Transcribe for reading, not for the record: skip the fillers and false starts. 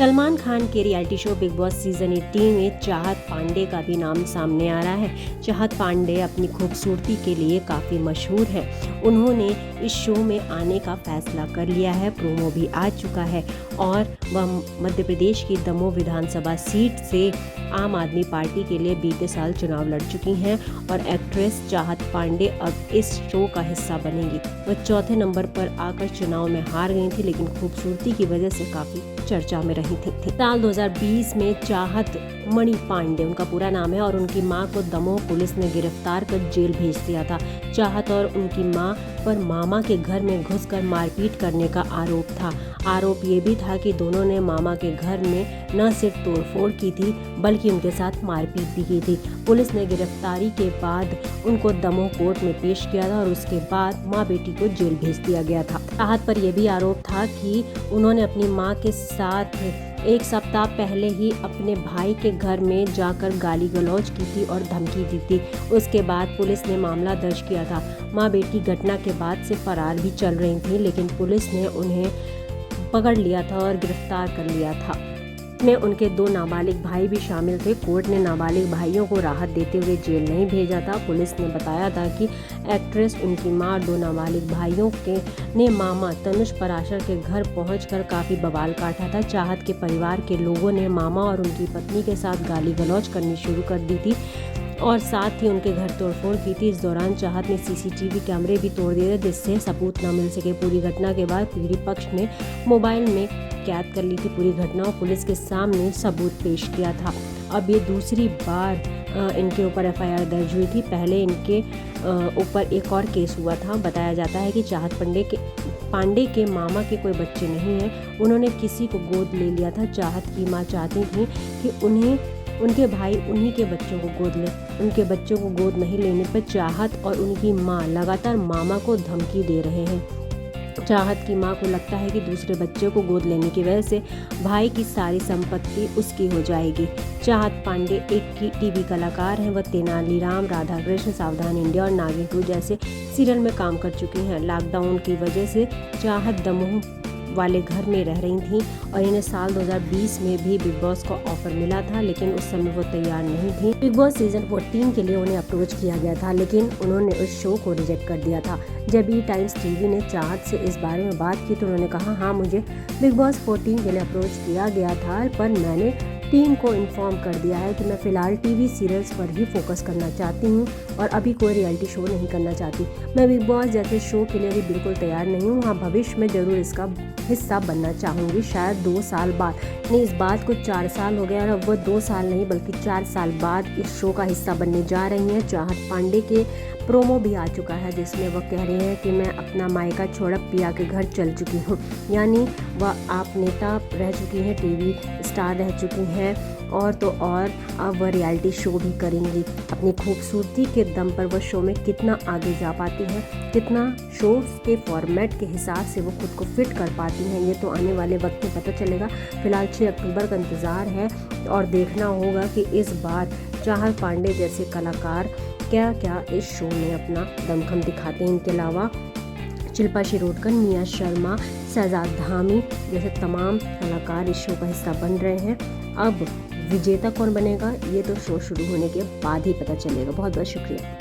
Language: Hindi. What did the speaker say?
सलमान खान के reality show big boss season 18 में चाहत पांडे का भी नाम सामने आ रहा है। चाहत पांडे अपनी खूबसूरती के लिए काफ़ी मशहूर हैं। उन्होंने इस शो में आने का फैसला कर लिया है। प्रोमो भी आ चुका है और वह मध्य प्रदेश की दमोह विधानसभा सीट से आम आदमी पार्टी के लिए बीते साल चुनाव लड़ चुकी हैं और एक्ट्रेस चाहत पांडे अब इस शो का हिस्सा बनेंगी। वह चौथे नंबर पर आकर चुनाव में हार गई थी, लेकिन खूबसूरती की वजह से काफ़ी चर्चा में रही थी। साल 2020 में चाहत मणि पांडे उनका पूरा नाम है और उनकी मां को दमोह पुलिस ने गिरफ्तार कर जेल भेज दिया था। चाहत और उनकी मां पर मामा के घर में घुसकर मारपीट करने का आरोप था। आरोप ये भी था कि दोनों ने मामा के घर में न सिर्फ तोड़फोड़ की थी बल्कि उनके साथ मारपीट भी की थी। पुलिस ने गिरफ्तारी के बाद उनको दमोह कोर्ट में पेश किया था और उसके बाद माँ बेटी को जेल भेज दिया गया था। चाहत पर यह भी आरोप था कि उन्होंने अपनी मां के साथ एक सप्ताह पहले ही अपने भाई के घर में जाकर गाली गलौज की थी और धमकी दी थी। उसके बाद पुलिस ने मामला दर्ज किया था। माँ बेटी घटना के बाद से फरार भी चल रही थी, लेकिन पुलिस ने उन्हें पकड़ लिया था और गिरफ्तार कर लिया था। में उनके 2 नाबालिग भाई भी शामिल थे। कोर्ट ने नाबालिग भाइयों को राहत देते हुए जेल नहीं भेजा था। पुलिस ने बताया था कि एक्ट्रेस, उनकी मां और 2 नाबालिग भाइयों के ने मामा तनुष पराशर के घर पहुंचकर काफ़ी बवाल काटा था। चाहत के परिवार के लोगों ने मामा और उनकी पत्नी के साथ गाली गलौज करनी शुरू कर दी थी और साथ ही उनके घर तोड़फोड़ की थी। इस दौरान चाहत ने सीसीटीवी कैमरे भी तोड़ दिए थे, जिससे सबूत न मिल सके। पूरी घटना के बाद पीड़ित पक्ष ने मोबाइल में कैद कर ली थी पूरी घटना और पुलिस के सामने सबूत पेश किया था। अब ये दूसरी बार इनके ऊपर एफआईआर दर्ज हुई थी। पहले इनके ऊपर एक और केस हुआ था। बताया जाता है कि चाहत पांडे के मामा के कोई बच्चे नहीं हैं। उन्होंने किसी को गोद ले लिया था। चाहत की मां चाहती थी कि उनके भाई उन्हीं के बच्चों को गोद ले। उनके बच्चों को गोद नहीं लेने पर चाहत और उनकी मां लगातार मामा को धमकी दे रहे हैं। चाहत की मां को लगता है कि दूसरे बच्चे को गोद लेने की वजह से भाई की सारी संपत्ति उसकी हो जाएगी। चाहत पांडे एक की टीवी कलाकार हैं। वह तेनालीराम, राधा कृष्ण, सावधान इंडिया और नागिन 2 जैसे सीरियल में काम कर चुकी हैं। लॉकडाउन की वजह से चाहत दमोह वाले घर में रह रही थी और इन्हें साल 2020 में भी बिग बॉस का ऑफर मिला था, लेकिन उस समय वो तैयार नहीं थी। बिग बॉस सीजन 14 के लिए उन्हें अप्रोच किया गया था, लेकिन उन्होंने उस शो को रिजेक्ट कर दिया था। जब ई टाइम्स टीवी ने चाहत से इस बारे में बात की तो उन्होंने कहा, हाँ, मुझे बिग बॉस 14 के लिए अप्रोच किया गया था, पर मैंने टीम को इन्फॉर्म कर दिया है कि मैं फ़िलहाल टीवी सीरियल्स पर ही फोकस करना चाहती हूँ और अभी कोई रियलिटी शो नहीं करना चाहती। मैं बिग बॉस जैसे शो के लिए अभी बिल्कुल तैयार नहीं हूँ। हाँ, भविष्य में ज़रूर इसका हिस्सा बनना चाहूँगी, शायद 2 साल बाद। नहीं, इस बात को 4 साल हो गया और अब वो 2 साल नहीं बल्कि 4 साल बाद इस शो का हिस्सा बनने जा रही हैं। चाहत पांडे के प्रोमो भी आ चुका है, जिसमें वह कह रहे हैं कि मैं अपना मायका छोड़ पिया के घर चल चुकी हूँ। यानी वह आप नेता रह चुकी हैं, टीवी स्टार रह चुकी हैं और तो और अब वह रियलिटी शो भी करेंगी। अपनी खूबसूरती के दम पर वह शो में कितना आगे जा पाती हैं, कितना शो के फॉर्मेट के हिसाब से वो खुद को फिट कर पाती हैं, ये तो आने वाले वक्त में पता चलेगा। फिलहाल 6 अक्टूबर का इंतज़ार है और देखना होगा कि इस बार चाहत पांडे जैसे कलाकार क्या क्या इस शो में अपना दमखम दिखाते हैं। इनके अलावा शिल्पा शिरोडकर, मिया शर्मा, शहजाद धामी जैसे तमाम कलाकार इस शो का हिस्सा बन रहे हैं। अब विजेता कौन बनेगा ये तो शो शुरू होने के बाद ही पता चलेगा। बहुत बहुत शुक्रिया।